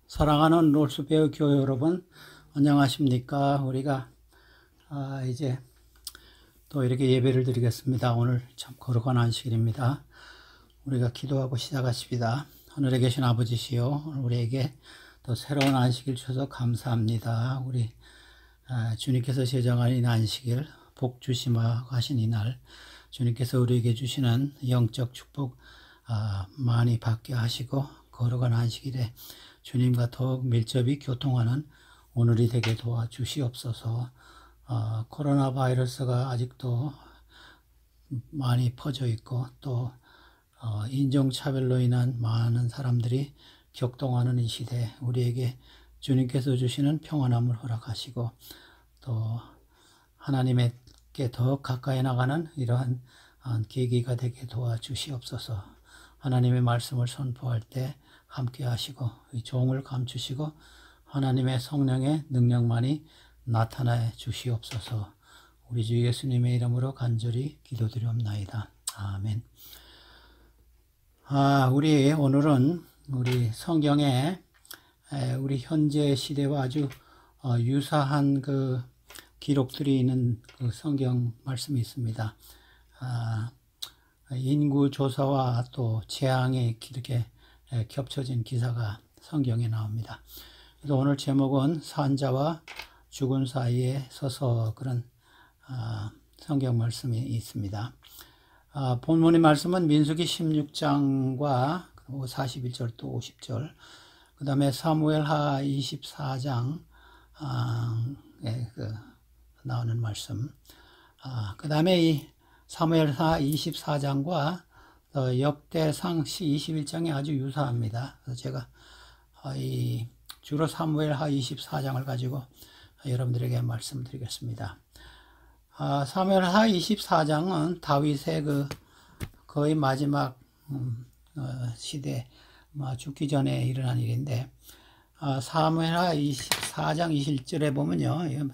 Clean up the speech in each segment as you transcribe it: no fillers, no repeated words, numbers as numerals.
사랑하는 롤스베어 교회 여러분, 안녕하십니까? 우리가 이제 또 이렇게 예배를 드리겠습니다. 오늘 참 거룩한 안식일입니다. 우리가 기도하고 시작하십니다. 하늘에 계신 아버지시여, 우리에게 또 새로운 안식일 주셔서 감사합니다. 우리 주님께서 제정하신 안식일, 복 주시마 하신 이날, 주님께서 우리에게 주시는 영적 축복 많이 받게 하시고 거룩한 안식일에 주님과 더욱 밀접히 교통하는 오늘이 되게 도와주시옵소서. 코로나 바이러스가 아직도 많이 퍼져 있고 또 인종차별로 인한 많은 사람들이 격동하는 이 시대, 우리에게 주님께서 주시는 평안함을 허락하시고 또 하나님께 더 가까이 나가는 이러한 계기가 되게 도와주시옵소서. 하나님의 말씀을 선포할 때 함께 하시고 이 종을 감추시고 하나님의 성령의 능력만이 나타나 주시옵소서. 우리 주 예수님의 이름으로 간절히 기도드리옵나이다. 아멘. 우리 오늘은 우리 성경에 우리 현재 시대와 아주 유사한 그 기록들이 있는 그 성경 말씀이 있습니다. 인구 조사와 또 재앙이 이렇게 겹쳐진 기사가 성경에 나옵니다. 그래서 오늘 제목은 산자와 죽은 사이에 서서, 그런 성경 말씀이 있습니다. 본문의 말씀은 민수기 16장과 41절 또 50절, 그 다음에 사무엘하 24장 나오는 말씀, 그 다음에 이 사무엘하 24장과 역대상 21장이 아주 유사합니다. 그래서 제가 주로 사무엘하 24장을 가지고 여러분들에게 말씀드리겠습니다. 사무엘하 24장은 다윗의 거의 마지막 시대, 죽기 전에 일어난 일인데, 사무엘하 24장 21절에 보면요,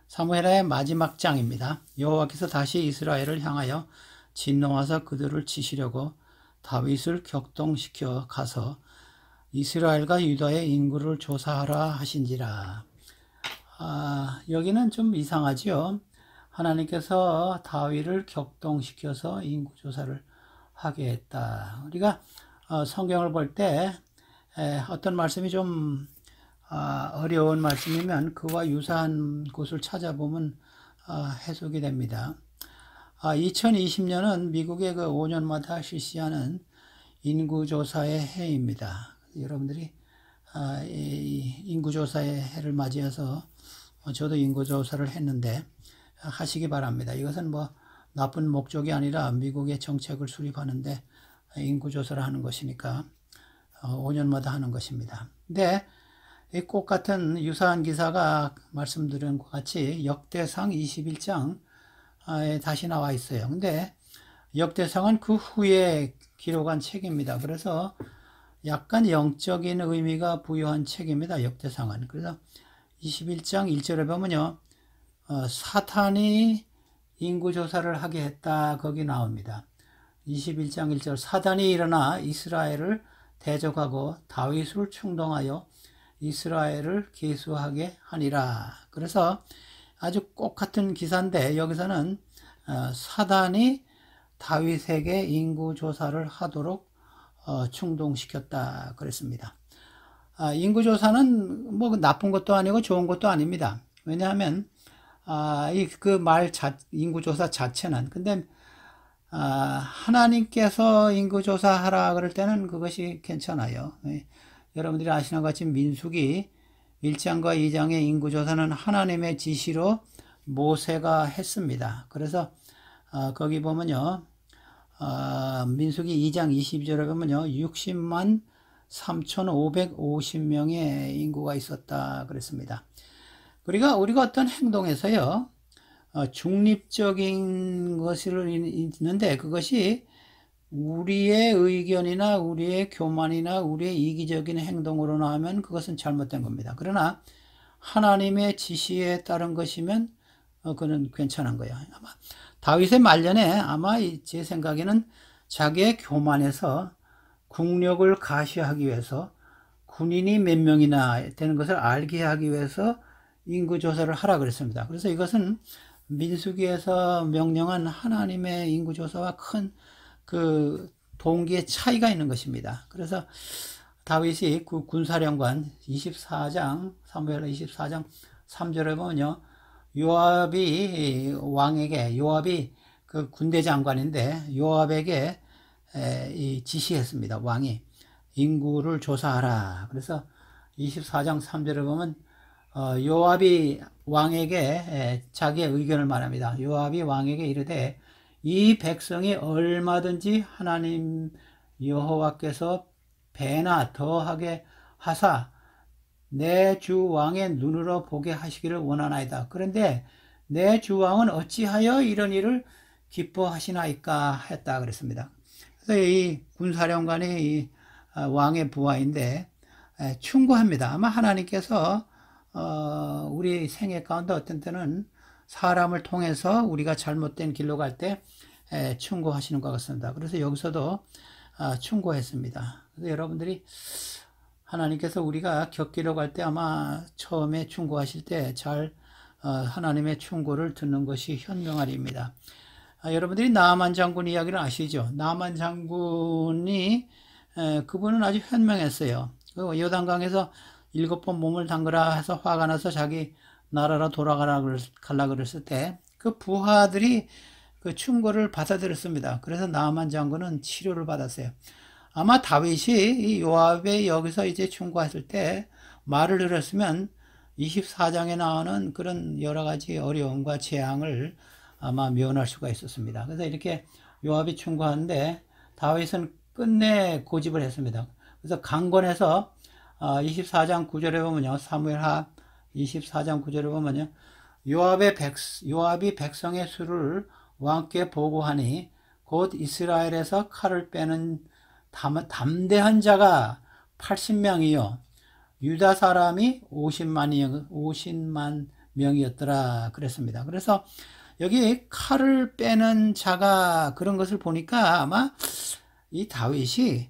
사무엘하의 마지막 장입니다. 여호와께서 다시 이스라엘을 향하여 진노하사 그들을 치시려고 다윗을 격동시켜 가서 이스라엘과 유다의 인구를 조사하라 하신지라. 여기는 좀 이상하지요. 하나님께서 다윗을 격동시켜서 인구 조사를 하게 했다. 우리가 성경을 볼 때 어떤 말씀이 좀 어려운 말씀이면 그와 유사한 곳을 찾아보면 해석이 됩니다. 2020년은 미국의 그 5년마다 실시하는 인구조사의 해입니다. 여러분들이 인구조사의 해를 맞이해서 저도 인구조사를 했는데 하시기 바랍니다. 이것은 뭐 나쁜 목적이 아니라 미국의 정책을 수립하는데 인구조사를 하는 것이니까 5년마다 하는 것입니다. 근데 이 꽃 같은 유사한 기사가 말씀드린 것 같이 역대상 21장 다시 나와 있어요. 근데 역대상은 그 후에 기록한 책입니다. 그래서 약간 영적인 의미가 부여한 책입니다. 역대상은. 그래서 21장 1절에 보면요, 사탄이 인구조사를 하게 했다, 거기 나옵니다. 21장 1절, 사단이 일어나 이스라엘을 대적하고 다윗을 충동하여 이스라엘을 계수하게 하니라. 그래서 아주 똑같은 기사인데 여기서는 사단이 다윗에게 인구조사를 하도록 충동시켰다 그랬습니다. 인구조사는 뭐 나쁜 것도 아니고 좋은 것도 아닙니다. 왜냐하면 인구조사 자체는, 근데 하나님께서 인구조사하라 그럴 때는 그것이 괜찮아요. 여러분들이 아시는 것 같이 민수기 1장과 2장의 인구조사는 하나님의 지시로 모세가 했습니다. 그래서 거기 보면요, 민수기 2장 22절에 보면요, 60만 3,550명의 인구가 있었다 그랬습니다. 우리가 어떤 행동에서요, 중립적인 것을 있는데 그것이 우리의 의견이나 우리의 교만이나 우리의 이기적인 행동으로 나오면 그것은 잘못된 겁니다. 그러나 하나님의 지시에 따른 것이면 그는 괜찮은 거예요. 아마 다윗의 말년에 아마 제 생각에는 자기의 교만에서 국력을 가시하기 위해서 군인이 몇 명이나 되는 것을 알게 하기 위해서 인구 조사를 하라 그랬습니다. 그래서 이것은 민수기에서 명령한 하나님의 인구 조사와 큰 그 동기의 차이가 있는 것입니다. 그래서 다윗이 그 군사령관 24장 사무엘 24장 3절에 보면요, 요압이 왕에게, 요압이 그 군대 장관인데 요압에게 지시했습니다. 왕이 인구를 조사하라. 그래서 24장 3절에 보면 요압이 왕에게 자기의 의견을 말합니다. 요압이 왕에게 이르되 이 백성이 얼마든지 하나님 여호와께서 배나 더하게 하사 내 주 왕의 눈으로 보게 하시기를 원하나이다. 그런데 내 주 왕은 어찌하여 이런 일을 기뻐하시나이까 했다 그랬습니다. 그래서 이 군사령관이 이 왕의 부하인데 충고합니다. 아마 하나님께서 우리 생애 가운데 어떤 때는 사람을 통해서 우리가 잘못된 길로 갈 때 충고하시는 것 같습니다. 그래서 여기서도 충고했습니다. 그래서 여러분들이 하나님께서 우리가 격기로 갈 때 아마 처음에 충고하실 때 잘 하나님의 충고를 듣는 것이 현명하리입니다. 여러분들이 나아만 장군 이야기를 아시죠? 나아만 장군이 그분은 아주 현명했어요. 요단강에서 7번 몸을 담그라 해서 화가 나서 자기 나라로 돌아가라 그랬을 때 그 부하들이 그 충고를 받아들였습니다. 그래서 나아만 장군은 치료를 받았어요. 아마 다윗이 이 요압에 여기서 이제 충고했을 때 말을 들었으면 24장에 나오는 그런 여러 가지 어려움과 재앙을 아마 면할 수가 있었습니다. 그래서 이렇게 요압이 충고하는데 다윗은 끝내 고집을 했습니다. 그래서 강권해서 24장 9절에 보면요, 사무엘하 24장 9절에 보면요, 요압이 백성의 수를 왕께 보고하니 곧 이스라엘에서 칼을 빼는 담대한 자가 80명이요 유다 사람이 50만 명이었더라 그랬습니다. 그래서 여기 칼을 빼는 자가 그런 것을 보니까 아마 이 다윗이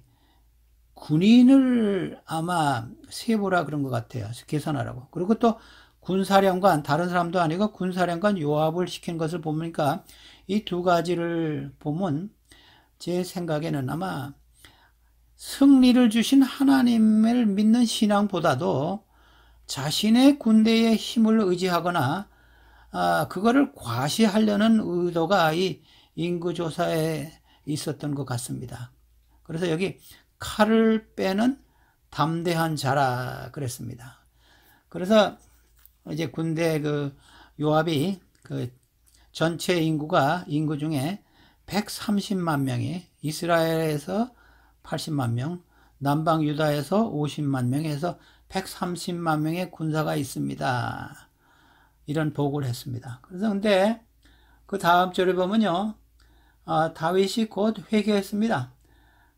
군인을 아마 세보라 그런 것 같아요. 계산하라고. 그리고 또 군사령관, 다른 사람도 아니고 군사령관 요압을 시킨 것을 보니까 이 두 가지를 보면 제 생각에는 아마 승리를 주신 하나님을 믿는 신앙보다도 자신의 군대의 힘을 의지하거나 그거를 과시하려는 의도가 이 인구조사에 있었던 것 같습니다. 그래서 여기 칼을 빼는 담대한 자라 그랬습니다. 그래서 이제 군대 그 요압이 그 전체 인구 중에 130만 명이 이스라엘에서 80만 명, 남방 유다에서 50만 명에서 130만 명의 군사가 있습니다. 이런 보고를 했습니다. 그래서 근데 그 다음 절에 보면요, 다윗이 곧 회개했습니다.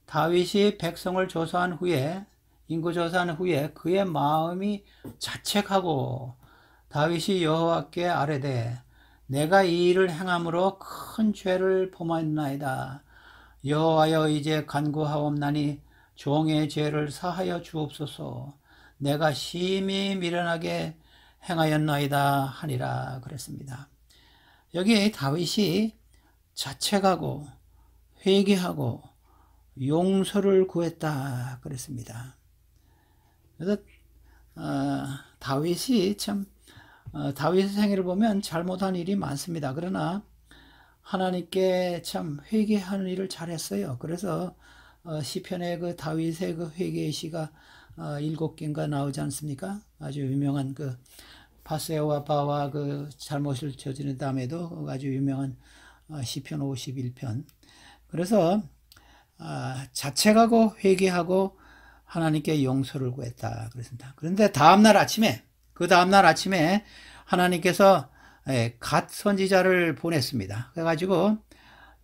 다윗이 백성을 조사한 후에, 인구 조사한 후에 그의 마음이 자책하고 다윗이 여호와께 아뢰되 내가 이 일을 행함으로 큰 죄를 범하였나이다. 여호와여 이제 간구하옵나니 종의 죄를 사하여 주옵소서. 내가 심히 미련하게 행하였나이다 하니라 그랬습니다. 여기 다윗이 자책하고 회개하고 용서를 구했다 그랬습니다. 그래서 다윗이 참 다윗의 생애를 보면 잘못한 일이 많습니다. 그러나 하나님께 참 회개하는 일을 잘했어요. 그래서 시편에 그 다윗의 그 회개의 시가 7개인가 나오지 않습니까? 아주 유명한 그 바세와 바와 그 잘못을 저지른 다음에도 아주 유명한 시편 51편. 그래서 자책하고 회개하고 하나님께 용서를 구했다 그랬습니다. 그런데 그 다음날 아침에 하나님께서 갓 선지자를 보냈습니다. 그래가지고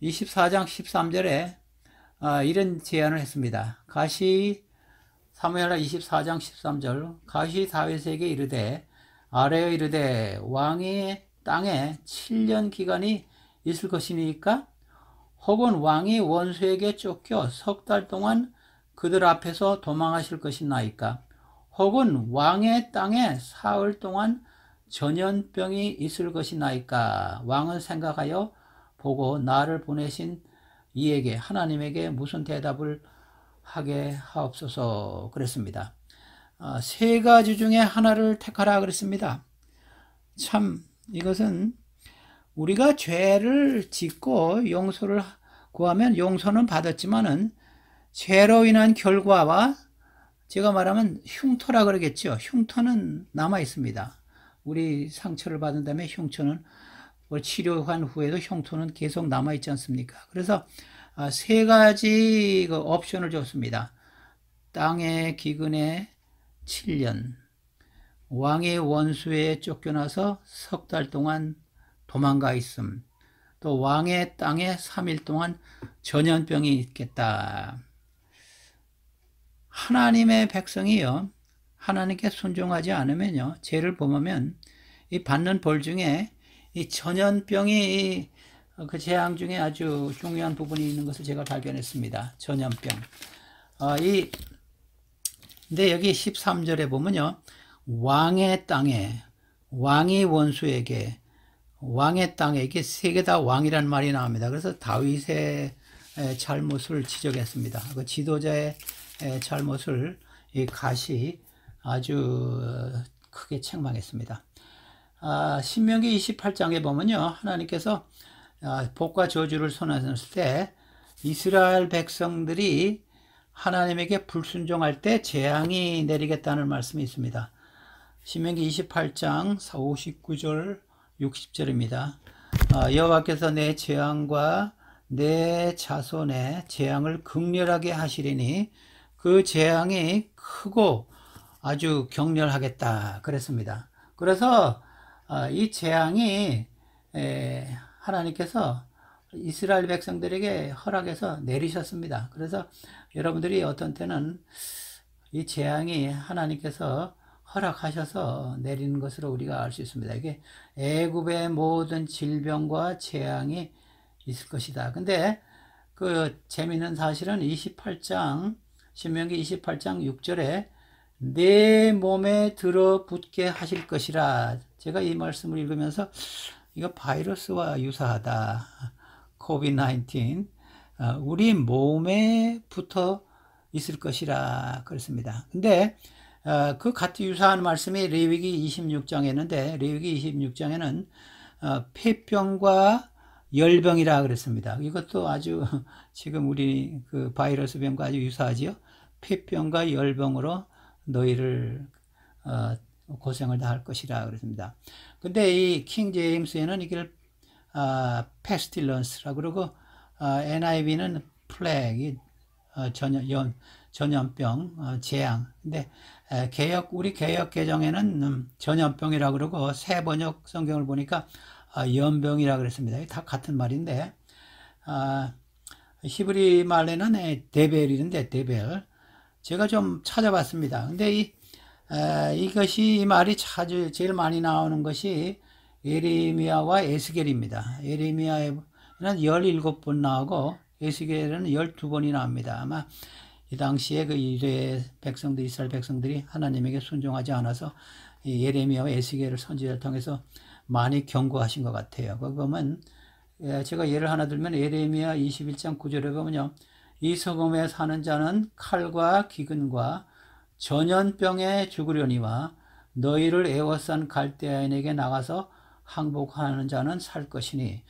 24장 13절에 이런 제안을 했습니다. 사무엘하 24장 13절 갓이 다윗에게 이르되 아뢰어 이르되 왕이 땅에 7년 기간이 있을 것이니까 혹은 왕이 원수에게 쫓겨 석 달 동안 그들 앞에서 도망하실 것이나이까 혹은 왕의 땅에 사흘 동안 전염병이 있을 것이나이까. 왕은 생각하여 보고 나를 보내신 이에게 하나님에게 무슨 대답을 하게 하옵소서 그랬습니다. 세 가지 중에 하나를 택하라 그랬습니다. 참 이것은 우리가 죄를 짓고 용서를 구하면 용서는 받았지만은 죄로 인한 결과와 제가 말하면 흉터라 그러겠죠. 흉터는 남아 있습니다. 우리 상처를 받은 다음에 흉터는 치료한 후에도 흉터는 계속 남아 있지 않습니까? 그래서 세 가지 그 옵션을 줬습니다. 땅의 기근에 7년, 왕의 원수에 쫓겨나서 석 달 동안 도망가 있음, 또 왕의 땅에 3일 동안 전염병이 있겠다. 하나님의 백성이요, 하나님께 순종하지 않으면요, 죄를 범하면 이 받는 벌 중에 이 전염병이 그 재앙 중에 아주 중요한 부분이 있는 것을 제가 발견했습니다. 전염병. 근데 여기 13절에 보면요, 왕의 땅에, 왕이 원수에게, 왕의 땅에, 이게 세 개 다 왕이란 말이 나옵니다. 그래서 다윗의 잘못을 지적했습니다. 그 지도자의 잘못을 이 갓이 아주 크게 책망했습니다. 신명기 28장에 보면요, 하나님께서 복과 저주를 선언했을 때 이스라엘 백성들이 하나님에게 불순종할 때 재앙이 내리겠다는 말씀이 있습니다. 신명기 28장 59절 60절입니다. 여호와께서 내 재앙과 내 자손의 재앙을 극렬하게 하시리니 그 재앙이 크고 아주 격렬하겠다 그랬습니다. 그래서 이 재앙이 하나님께서 이스라엘 백성들에게 허락해서 내리셨습니다. 그래서 여러분들이 어떤 때는 이 재앙이 하나님께서 허락하셔서 내리는 것으로 우리가 알 수 있습니다. 이게 애굽의 모든 질병과 재앙이 있을 것이다. 근데 그 재미있는 사실은 28장 신명기 28장 6절에 내 몸에 들어붙게 하실 것이라. 제가 이 말씀을 읽으면서 이거 바이러스와 유사하다. COVID-19 우리 몸에 붙어 있을 것이라 그랬습니다. 근데 그 같이 유사한 말씀이 레위기 26장에 있는데 레위기 26장에는 폐병과 열병이라 그랬습니다. 이것도 아주 지금 우리 그 바이러스 병과 아주 유사하지요. 폐병과 열병으로 너희를 고생을 다 할 것이라 그랬습니다. 근데 이 킹 제임스에는 이걸 pestilence 그러고 NIV는 plague 전염병 재앙. 근데 우리 개역 개정에는 전염병이라 그러고 새 번역 성경을 보니까 연병이라 그랬습니다. 다 같은 말인데 히브리 말에는 데벨인데 데벨. 제가 좀 찾아봤습니다. 근데 이것이 이 말이 제일 많이 나오는 것이 예레미야와 에스겔입니다. 예레미야에는 17번 나오고 에스겔에는 12번이 나옵니다. 아마 이 당시에 그 이스라엘 백성들이 하나님에게 순종하지 않아서 예레미야와 에스겔을 선지자를 통해서 많이 경고하신 것 같아요. 거기 보면 제가 예를 하나 들면 예레미야 21장 9절에 보면요, 이 성읍에 사는 자는 칼과 기근과 전염병에 죽으려니와 너희를 애워싼 갈대아인에게 나가서 항복하는 자는 살 것이니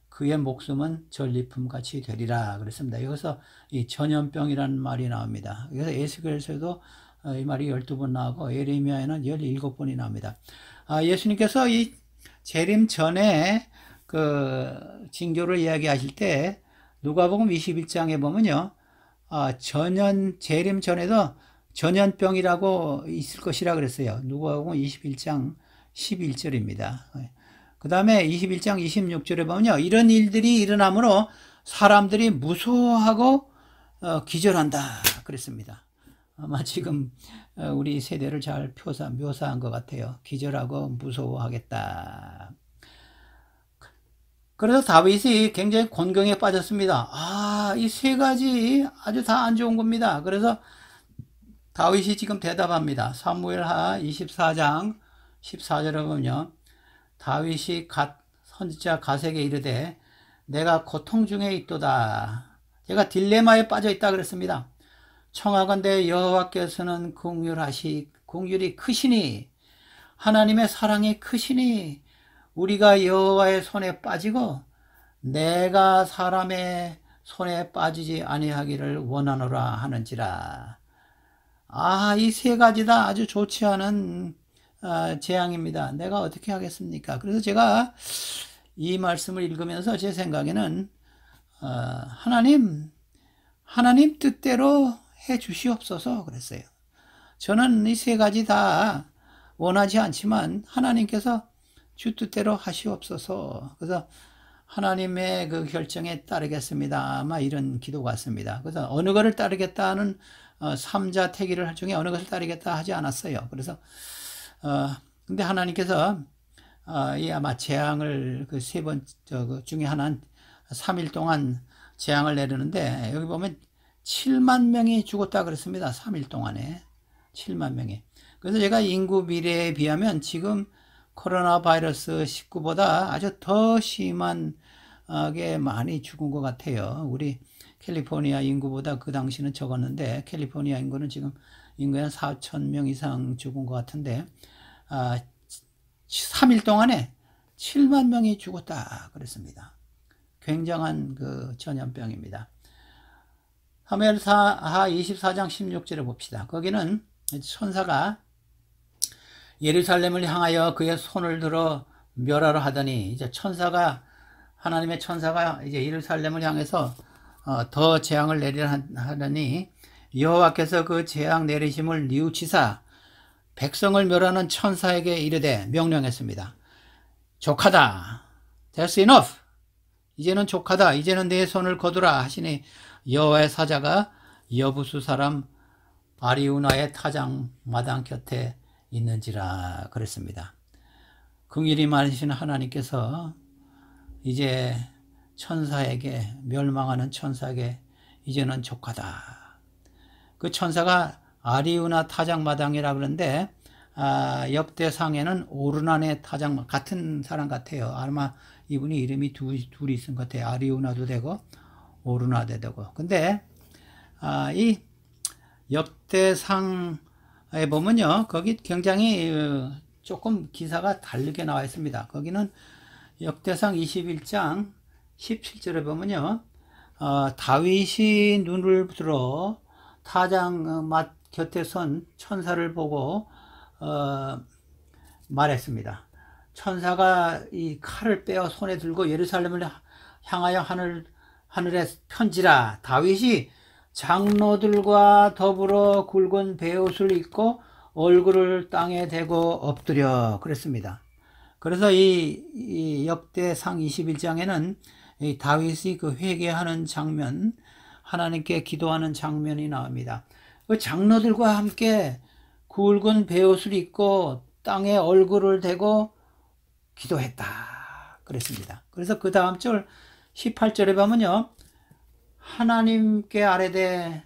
그의 목숨은 전리품같이 되리라 그랬습니다. 여기서 이 전염병이라는 말이 나옵니다. 그래서 에스겔에서도 이 말이 12번 나오고 예레미야에는 17번이 나옵니다. 예수님께서 이 재림 전에 그 징조를 이야기하실 때 누가복음 21장에 보면요, 재림 전에도 전염병이라고 있을 것이라 그랬어요. 누가복음 21장 11절입니다. 그 다음에 21장 26절에 보면요, 이런 일들이 일어나므로 사람들이 무서워하고 기절한다 그랬습니다. 아마 지금 우리 세대를 잘 묘사한 것 같아요. 기절하고 무서워하겠다. 그래서 다윗이 굉장히 곤경에 빠졌습니다. 이 세 가지 아주 다 안 좋은 겁니다. 그래서 다윗이 지금 대답합니다. 사무엘하 24장 14절에 보면요. 다윗이 선지자 갓에게 이르되 내가 고통 중에 있도다. 제가 딜레마에 빠져 있다 그랬습니다. 청하건대 여호와께서는 긍휼이 크시니 하나님의 사랑이 크시니 우리가 여호와의 손에 빠지고 내가 사람의 손에 빠지지 아니하기를 원하노라 하는지라. 이 세 가지 다 아주 좋지 않은 재앙입니다. 내가 어떻게 하겠습니까? 그래서 제가 이 말씀을 읽으면서 제 생각에는 하나님 뜻대로 해 주시옵소서 그랬어요. 저는 이 세 가지 다 원하지 않지만 하나님께서 주 뜻대로 하시옵소서. 그래서 하나님의 그 결정에 따르겠습니다. 아마 이런 기도 같습니다. 그래서 어느 것을 따르겠다는 삼자 태기를 할 중에 어느 것을 따르겠다 하지 않았어요. 그래서 근데 하나님께서 이 아마 재앙을 그 세 번째 그 중에 하나는 3일 동안 재앙을 내리는데 여기 보면 7만 명이 죽었다 그랬습니다. 3일 동안에 7만 명이. 그래서 제가 인구 비례에 비하면 지금 코로나 바이러스 19보다 아주 더 심하게 많이 죽은 것 같아요. 우리 캘리포니아 인구보다 그 당시는 적었는데 캘리포니아 인구는 지금 인구에 한 4천 명 이상 죽은 것 같은데 3일 동안에 7만 명이 죽었다 그랬습니다. 굉장한 그 전염병입니다. 사무엘하 24장 16절에 봅시다. 거기는 천사가 예루살렘을 향하여 그의 손을 들어 멸하러 하더니 이제 하나님의 천사가 이제 예루살렘을 향해서 더 재앙을 내리려 하더니 여호와께서 그 재앙 내리심을 뉘우치사 백성을 멸하는 천사에게 이르되 명령했습니다. 족하다. That's enough. 이제는 족하다. 이제는 내 손을 거두라 하시니 여호와의 사자가 여부수 사람 아리우나의 타작 마당 곁에 있는지라 그랬습니다. 긍휼이 많으신 하나님께서 이제 멸망하는 천사에게 이제는 족하다. 그 천사가 아리우나 타작마당이라 그러는데 역대상에는 오르난의 타작 같은 사람 같아요. 아마 이분이 이름이 둘이 있은 것 같아요. 아리우나도 되고 오르나도 되고. 근데 이 역대상에 보면요, 거기 굉장히 조금 기사가 다르게 나와 있습니다. 거기는 역대상 21장 17절에 보면요, 다윗이 눈을 들어 타작 곁에 선 천사를 보고 말했습니다. 천사가 이 칼을 빼어 손에 들고 예루살렘을 향하여 하늘에 편지라. 다윗이 장로들과 더불어 굵은 베옷을 입고 얼굴을 땅에 대고 엎드려 그랬습니다. 그래서 이 역대상 21장에는 이 다윗이 그 회개하는 장면, 하나님께 기도하는 장면이 나옵니다. 그 장로들과 함께 굵은 베옷을 입고 땅에 얼굴을 대고 기도했다 그랬습니다. 그래서 그 다음 절 18절에 보면요, 하나님께 아뢰되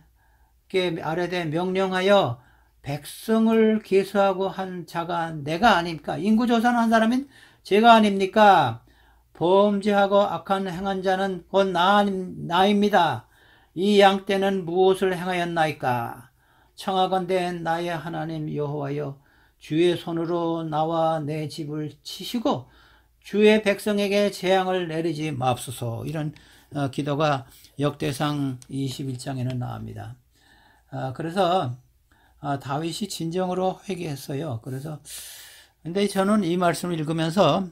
명령하여 백성을 계수하고 한 자가 내가 아닙니까? 인구조사는 한 사람인 제가 아닙니까? 범죄하고 악한 행한 자는 곧 나입니다. 이 양 떼는 무엇을 행하였나이까? 청하건대 나의 하나님 여호와여, 주의 손으로 나와 내 집을 치시고 주의 백성에게 재앙을 내리지 마옵소서. 이런 기도가 역대상 21장에는 나옵니다. 그래서 다윗이 진정으로 회개했어요. 그래서 근데 저는 이 말씀을 읽으면서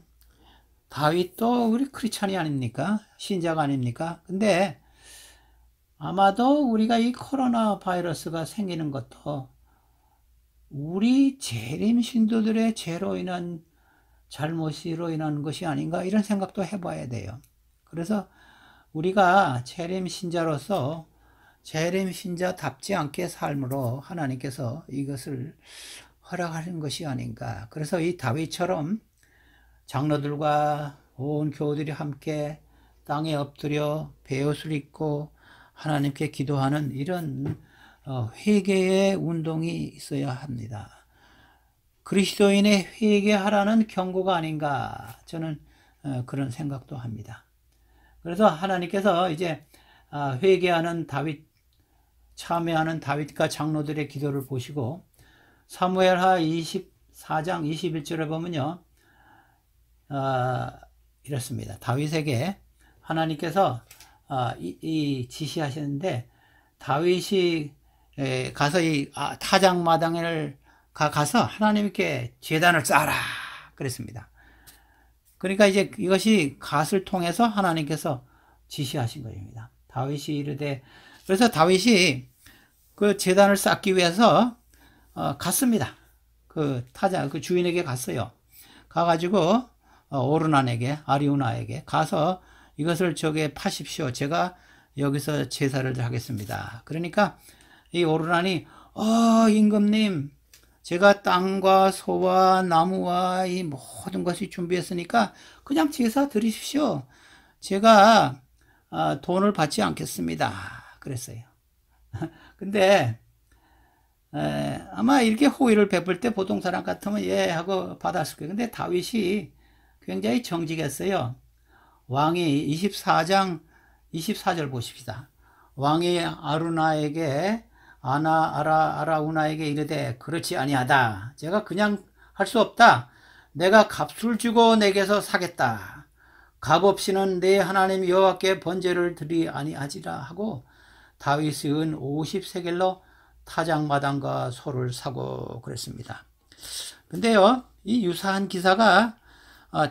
다윗도 우리 크리스찬이 아닙니까? 신자가 아닙니까? 근데 아마도 우리가 이 코로나 바이러스가 생기는 것도 우리 재림 신도들의 죄로 인한 잘못으로 인한 것이 아닌가 이런 생각도 해봐야 돼요. 그래서 우리가 재림 신자로서 재림 신자답지 않게 삶으로 하나님께서 이것을 허락하신 것이 아닌가. 그래서 이 다윗처럼 장로들과 온 교우들이 함께 땅에 엎드려 베옷을 입고 하나님께 기도하는 이런 회개의 운동이 있어야 합니다. 그리스도인의 회개하라는 경고가 아닌가, 저는 그런 생각도 합니다. 그래서 하나님께서 이제 회개하는 다윗, 참회하는 다윗과 장로들의 기도를 보시고 사무엘하 24장 21절에 보면요, 이렇습니다. 다윗에게 하나님께서 지시하셨는데, 다윗이 가서 이 타작마당을 가서 하나님께 제단을 쌓아라 그랬습니다. 그러니까 이제 이것이 갓을 통해서 하나님께서 지시하신 것입니다. 다윗이 이르되, 그래서 다윗이 그 제단을 쌓기 위해서 갔습니다. 그 주인에게 갔어요. 가가지고 오르난에게, 아리우나에게 가서 이것을 저게 파십시오. 제가 여기서 제사를 하겠습니다. 그러니까 이 오르난이 임금님, 제가 땅과 소와 나무와 이 모든 것이 준비했으니까 그냥 제사 드리십시오. 제가 돈을 받지 않겠습니다. 그랬어요. 근데 아마 이렇게 호의를 베풀 때 보통 사람 같으면 예 하고 받았을 거예요. 근데 다윗이 굉장히 정직했어요. 왕이 24장 24절 보십시다. 왕이 아라우나에게 이르되, 그렇지 아니하다. 제가 그냥 할 수 없다. 내가 값을 주고 내게서 사겠다. 값 없이는 내 하나님 여호와께 번제를 드리 아니하지라 하고 다윗은 50세겔로 타작마당과 소를 사고 그랬습니다. 근데요, 이 유사한 기사가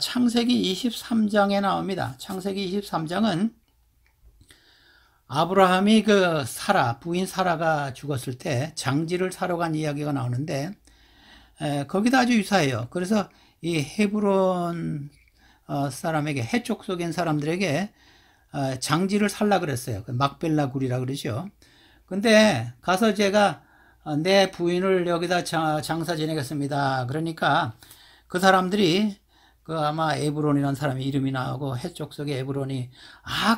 창세기 23장에 나옵니다. 창세기 23장은 아브라함이 부인 사라가 죽었을 때 장지를 사러 간 이야기가 나오는데, 거기도 아주 유사해요. 그래서 이 헤브론 사람에게, 해쪽 속인 사람들에게 장지를 살라 그랬어요. 막벨라 굴이라 그러죠. 근데 가서 제가 내 부인을 여기다 장사 지내겠습니다. 그러니까 그 사람들이 아마 에브론이라는 사람이 이름이 나오고 해쪽 속에 에브론이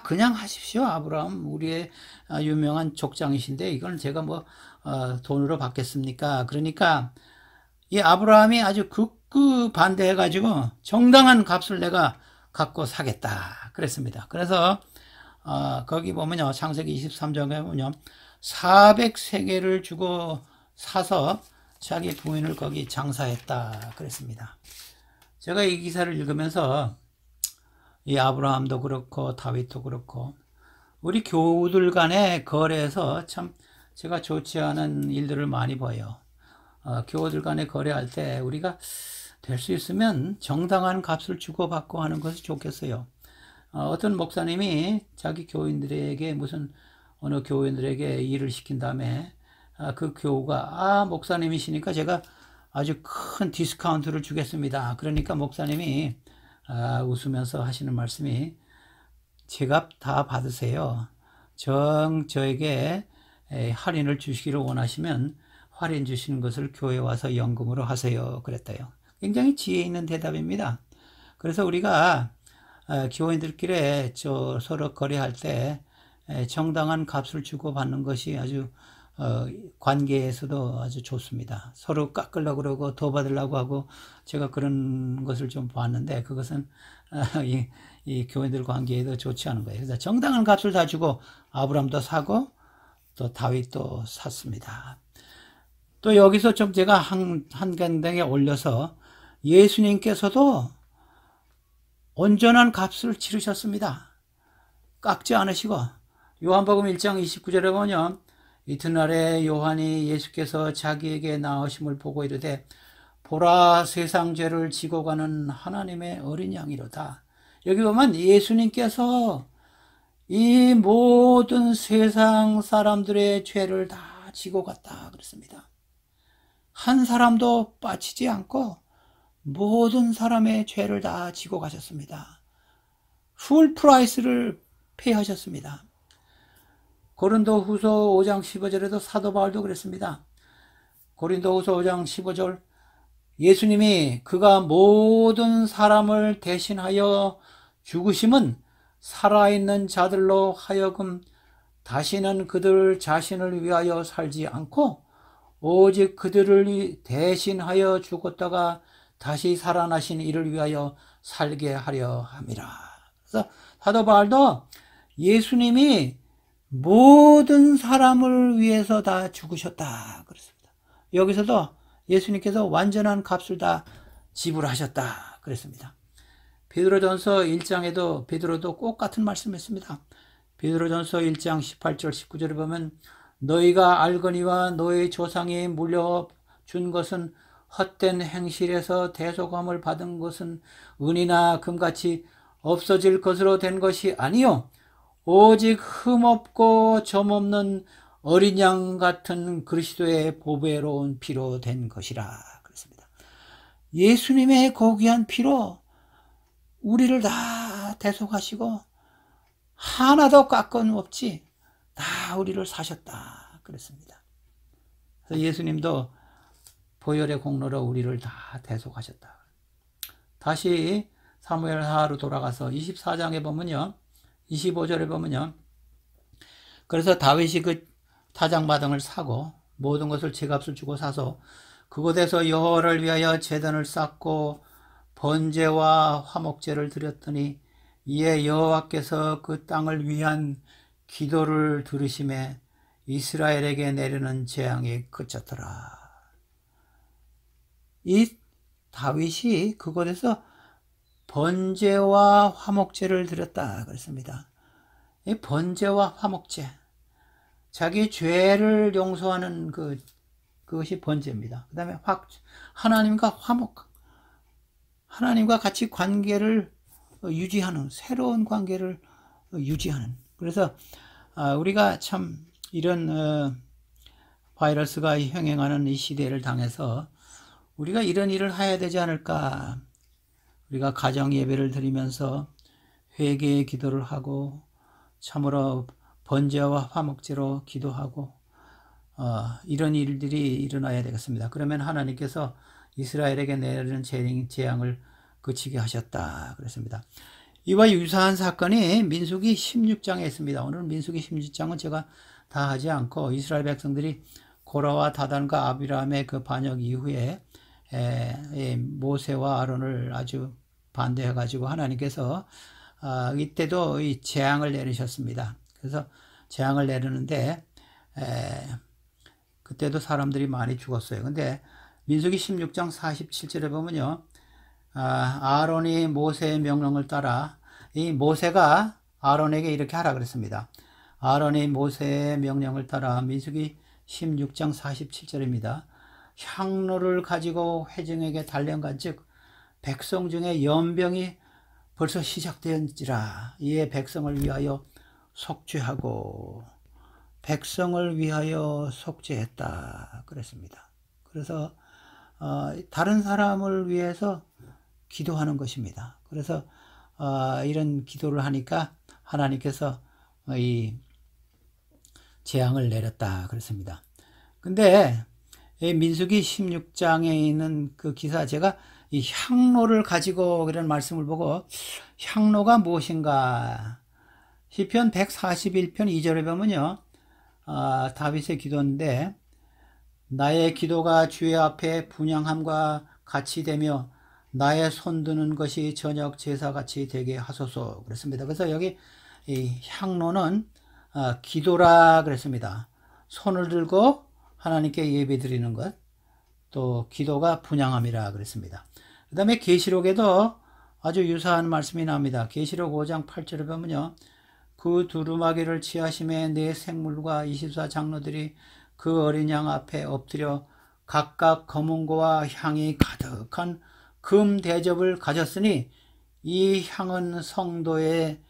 그냥 하십시오. 아브라함 우리의 유명한 족장이신데 이건 제가 돈으로 받겠습니까? 그러니까 이 아브라함이 아주 극구 반대해가지고 정당한 값을 내가 갖고 사겠다 그랬습니다. 그래서 거기 보면요, 창세기 23장에 보면 400세겔을 주고 사서 자기 부인을 거기 장사했다 그랬습니다. 제가 이 기사를 읽으면서 이 아브라함도 그렇고 다윗도 그렇고 우리 교우들 간의 거래에서 참 제가 좋지 않은 일들을 많이 봐요. 교우들 간에 거래할 때 우리가 될 수 있으면 정당한 값을 주고받고 하는 것이 좋겠어요. 어떤 목사님이 자기 교인들에게 어느 교인들에게 일을 시킨 다음에 그 교우가 목사님이시니까 제가 아주 큰 디스카운트를 주겠습니다. 그러니까 목사님이 웃으면서 하시는 말씀이, 제값 다 받으세요. 저에게 할인을 주시기를 원하시면 할인 주시는 것을 교회에 와서 연금으로 하세요. 그랬대요. 굉장히 지혜 있는 대답입니다. 그래서 우리가 교인들끼리 서로 거래할 때 정당한 값을 주고받는 것이 아주 관계에서도 아주 좋습니다. 서로 깎으려고 그러고 더 받으려고 하고 제가 그런 것을 좀 봤는데 그것은 이 교인들 관계에도 좋지 않은 거예요. 그래서 정당한 값을 다 주고 아브람도 사고 또 다윗도 샀습니다. 또 여기서 좀 제가 한 간당에 올려서 예수님께서도 온전한 값을 치르셨습니다. 깎지 않으시고 요한복음 1장 29절에 보면 이튿날에 요한이 예수께서 자기에게 나오심을 보고 이르되, 보라 세상 죄를 지고 가는 하나님의 어린 양이로다. 여기 보면 예수님께서 이 모든 세상 사람들의 죄를 다 지고 갔다 그랬습니다. 한 사람도 빠지지 않고 모든 사람의 죄를 다 지고 가셨습니다. 풀 프라이스를 페이하셨습니다. 고린도후서 5장 15절에도 사도 바울도 그랬습니다. 고린도후서 5장 15절, 예수님이 그가 모든 사람을 대신하여 죽으심은 살아있는 자들로 하여금 다시는 그들 자신을 위하여 살지 않고 오직 그들을 대신하여 죽었다가 다시 살아나신 이를 위하여 살게 하려 함이라. 그래서 사도 바울도 예수님이 모든 사람을 위해서 다 죽으셨다 그랬습니다. 여기서도 예수님께서 완전한 값을 다 지불하셨다 그랬습니다. 베드로전서 1장에도 베드로도 꼭 같은 말씀을 했습니다. 베드로전서 1장 18절 19절에 보면 너희가 알거니와 너희 조상이 물려준 것은 헛된 행실에서 대속함을 받은 것은 은이나 금같이 없어질 것으로 된 것이 아니요 오직 흠없고 점없는 어린 양 같은 그리스도의 보배로운 피로 된 것이라 그랬습니다. 예수님의 고귀한 피로 우리를 다 대속하시고 하나도 깎은 없이 다 우리를 사셨다 그랬습니다. 그래서 예수님도 보혈의 공로로 우리를 다 대속하셨다. 다시 사무엘하로 돌아가서 24장에 보면요 25절에 보면요 그래서 다윗이 그 타작마당을 사고 모든 것을 제값을 주고 사서 그곳에서 여호와를 위하여 제단을 쌓고 번제와 화목제를 드렸더니 이에 여호와께서 그 땅을 위한 기도를 들으심에 이스라엘에게 내리는 재앙이 그쳤더라. 이 다윗이 그곳에서 번제와 화목제를 드렸다 그랬습니다. 이 번제와 화목제, 자기 죄를 용서하는 그것이 번제입니다. 그 다음에 하나님과 화목, 하나님과 같이 관계를 유지하는, 새로운 관계를 유지하는. 그래서 우리가 참 이런 바이러스가 흥행하는 이 시대를 당해서 우리가 이런 일을 해야 되지 않을까. 우리가 가정 예배를 드리면서 회개의 기도를 하고 참으로 번제와 화목제로 기도하고 이런 일들이 일어나야 되겠습니다. 그러면 하나님께서 이스라엘에게 내리는 재앙을 그치게 하셨다 그랬습니다. 이와 유사한 사건이 민수기 16장에 있습니다. 오늘 민수기 16장은 제가 다 하지 않고 이스라엘 백성들이 고라와 다단과 아비람의 그 반역 이후에 모세와 아론을 아주 반대해 가지고 하나님께서 이때도 이 재앙을 내리셨습니다. 그래서 재앙을 내리는데 그때도 사람들이 많이 죽었어요. 근데 민수기 16장 47절에 보면요 아론이 모세의 명령을 따라 이 모세가 아론에게 이렇게 하라 그랬습니다. 아론이 모세의 명령을 따라 민수기 16장 47절입니다. 향로를 가지고 회중에게 달려간즉 백성 중에 연병이 벌써 시작되었지라. 이에 백성을 위하여 속죄하고 백성을 위하여 속죄했다 그랬습니다. 그래서 다른 사람을 위해서 기도하는 것입니다. 그래서 이런 기도를 하니까 하나님께서 이 재앙을 내렸다 그랬습니다. 근데 민수기 16장에 있는 그 기사, 제가 이 향로를 가지고 그런 말씀을 보고 향로가 무엇인가, 시편 141편 2절에 보면요 다윗의 기도인데 나의 기도가 주의 앞에 분향함과 같이 되며 나의 손드는 것이 저녁 제사같이 되게 하소서 그랬습니다. 그래서 여기 이 향로는 기도라 그랬습니다. 손을 들고 하나님께 예배 드리는 것, 또 기도가 분향함이라 그랬습니다. 그 다음에 계시록에도 아주 유사한 말씀이 나옵니다. 계시록 5장 8절에 보면요 그 두루마기를 취하심에 네 생물과 24장로들이 그 어린 양 앞에 엎드려 각각 검은고와 향이 가득한 금 대접을 가졌으니 이 향은 성도의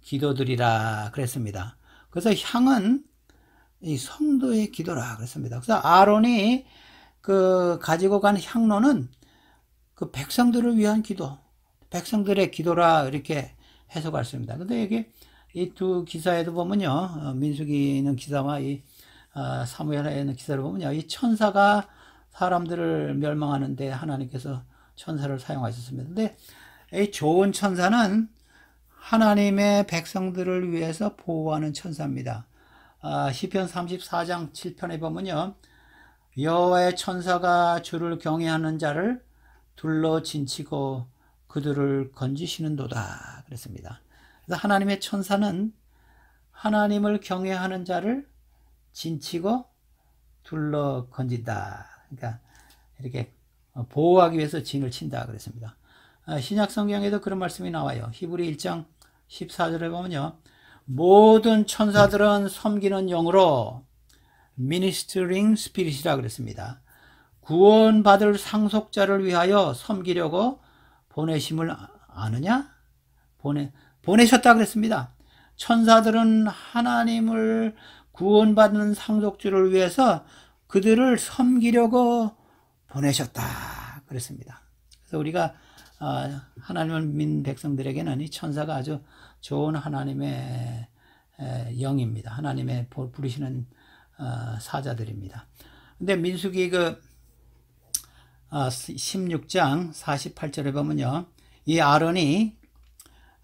기도들이라 그랬습니다. 그래서 향은 이 성도의 기도라 그랬습니다. 그래서 아론이 그 가지고 간 향로는 그 백성들을 위한 기도, 백성들의 기도라 이렇게 해석할 수 있습니다. 근데 여기 이 두 기사에도 보면요, 민수기에 있는 기사와 이 사무엘하에 있는 기사를 보면요, 이 천사가 사람들을 멸망하는데 하나님께서 천사를 사용하셨습니다. 근데 이 좋은 천사는 하나님의 백성들을 위해서 보호하는 천사입니다. 시편 34장 7편에 보면요, 여호와의 천사가 주를 경외하는 자를 둘러 진치고 그들을 건지시는도다 그랬습니다. 그래서 하나님의 천사는 하나님을 경외하는 자를 진치고 둘러 건진다. 그러니까 이렇게 보호하기 위해서 진을 친다 그랬습니다. 신약 성경에도 그런 말씀이 나와요. 히브리 1장 14절에 보면요, 모든 천사들은 섬기는 영으로 ministering spirit이라 그랬습니다. 구원받을 상속자를 위하여 섬기려고 보내심을 아느냐? 보내셨다 그랬습니다. 천사들은 하나님을 구원받는 상속주를 위해서 그들을 섬기려고 보내셨다 그랬습니다. 그래서 우리가 하나님을 믿는 백성들에게는 이 천사가 아주 좋은 하나님의 영입니다. 하나님의 부르시는 사자들입니다. 근데 민수기 16장 48절에 보면요, 이 아론이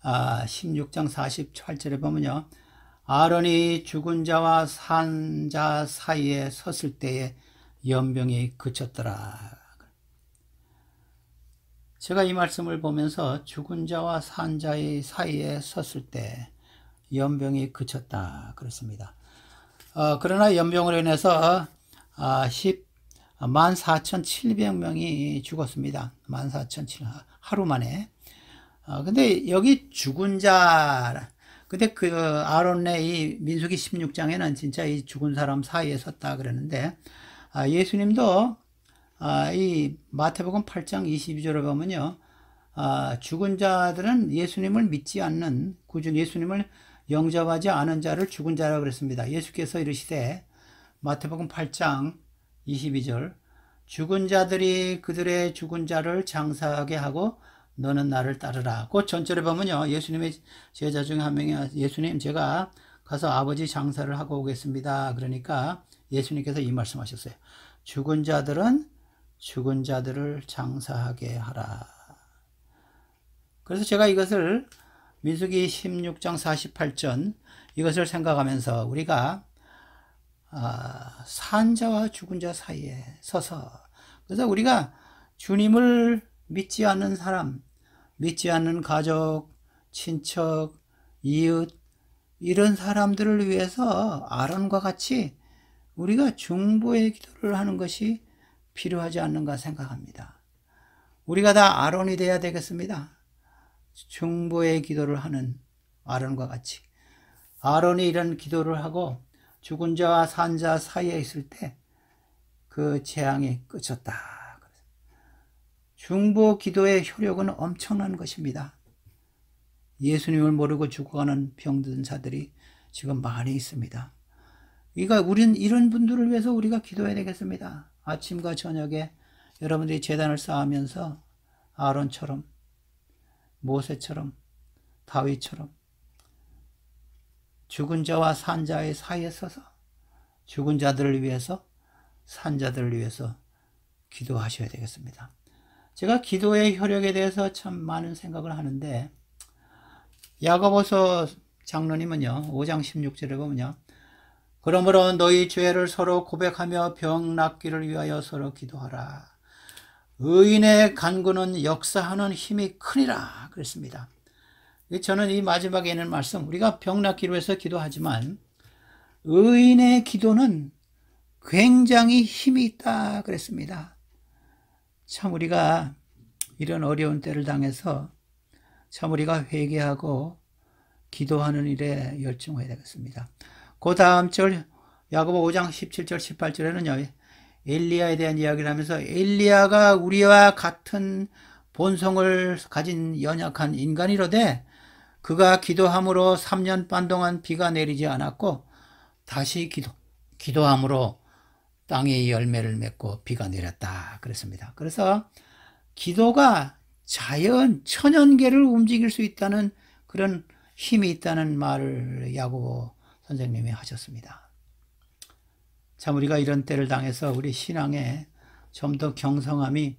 16장 48절에 보면요, 아론이 죽은 자와 산 자 사이에 섰을 때에 연병이 그쳤더라. 제가 이 말씀을 보면서 죽은 자와 산 자의 사이에 섰을 때 연병이 그쳤다 그랬습니다. 그러나 연병으로 인해서 14,700명이 죽었습니다. 14,700명 하루 만에. 근데 여기 죽은 자, 근데 아론의 이 민수기 16장에는 진짜 이 죽은 사람 사이에 섰다 그러는데, 예수님도 이 마태복음 8장 22절에 보면요, 죽은 자들은 예수님을 믿지 않는, 구준 예수님을 영접하지 않은 자를 죽은 자라고 그랬습니다. 예수께서 이르시되, 마태복음 8장 22절, 죽은 자들이 그들의 죽은 자를 장사하게 하고 너는 나를 따르라. 그 전절에 보면요, 예수님의 제자 중에 한 명이 예수님, 제가 가서 아버지 장사를 하고 오겠습니다. 그러니까 예수님께서 이 말씀하셨어요. 죽은 자들은 죽은 자들을 장사하게 하라. 그래서 제가 이것을 민수기 16장 48절 이것을 생각하면서 우리가 산자와 죽은 자 사이에 서서, 그래서 우리가 주님을 믿지 않는 사람, 믿지 않는 가족, 친척, 이웃, 이런 사람들을 위해서 아론과 같이 우리가 중보의 기도를 하는 것이 필요하지 않는가 생각합니다. 우리가 다 아론이 되어야 되겠습니다. 중보의 기도를 하는 아론과 같이. 아론이 이런 기도를 하고 죽은 자와 산 자 사이에 있을 때 그 재앙이 그쳤다. 중보 기도의 효력은 엄청난 것입니다. 예수님을 모르고 죽어가는 병든 자들이 지금 많이 있습니다. 그러니까 우리는 이런 분들을 위해서 우리가 기도해야 되겠습니다. 아침과 저녁에 여러분들이 제단을 쌓으면서 아론처럼, 모세처럼, 다윗처럼 죽은 자와 산 자의 사이에 서서 죽은 자들을 위해서, 산 자들을 위해서 기도하셔야 되겠습니다. 제가 기도의 효력에 대해서 참 많은 생각을 하는데, 야고보서 장로님은요 5장 16절에 보면요, 그러므로 너희 죄를 서로 고백하며 병 낫기를 위하여 서로 기도하라. 의인의 간구는 역사하는 힘이 크니라 그랬습니다. 저는 이 마지막에 있는 말씀, 우리가 병 낫기를 위해서 기도하지만 의인의 기도는 굉장히 힘이 있다 그랬습니다. 참 우리가 이런 어려운 때를 당해서 참 우리가 회개하고 기도하는 일에 열중해야 되겠습니다. 그 다음 절 야고보 5장 17절 18절에는요 엘리야에 대한 이야기를 하면서, 엘리야가 우리와 같은 본성을 가진 연약한 인간이로되 그가 기도함으로 3년 반 동안 비가 내리지 않았고 다시 기도함으로 땅에 열매를 맺고 비가 내렸다 그랬습니다. 그래서 기도가 천연계를 움직일 수 있다는 그런 힘이 있다는 말을 야고보 선생님이 하셨습니다. 참 우리가 이런 때를 당해서 우리 신앙에 좀 더 경성함이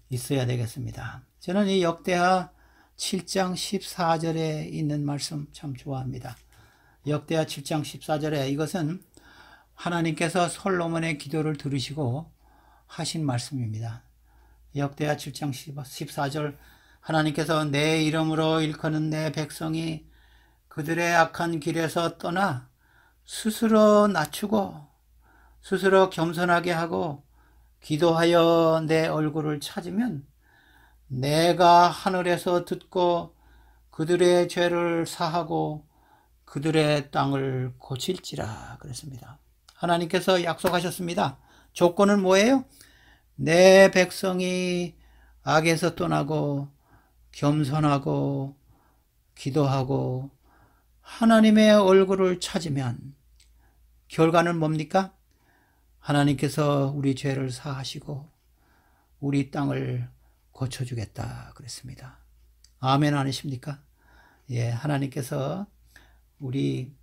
있어야 되겠습니다. 저는 이 역대하 7장 14절에 있는 말씀 참 좋아합니다. 역대하 7장 14절에 이것은 하나님께서 솔로몬의 기도를 들으시고 하신 말씀입니다. 역대하 7장 14절 하나님께서 내 이름으로 일컫는 내 백성이 그들의 악한 길에서 떠나 스스로 낮추고 스스로 겸손하게 하고 기도하여 내 얼굴을 찾으면 내가 하늘에서 듣고 그들의 죄를 사하고 그들의 땅을 고칠지라 그랬습니다. 하나님께서 약속하셨습니다. 조건은 뭐예요? 내 백성이 악에서 떠나고 겸손하고 기도하고 하나님의 얼굴을 찾으면 결과는 뭡니까? 하나님께서 우리 죄를 사하시고 우리 땅을 고쳐주겠다 그랬습니다. 아멘 아니십니까? 예, 하나님께서 우리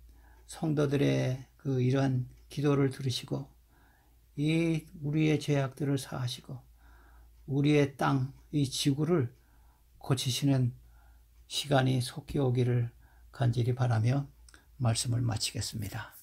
성도들의 이러한 기도를 들으시고 이 우리의 죄악들을 사하시고 우리의 땅, 이 지구를 고치시는 시간이 속히 오기를 간절히 바라며 말씀을 마치겠습니다.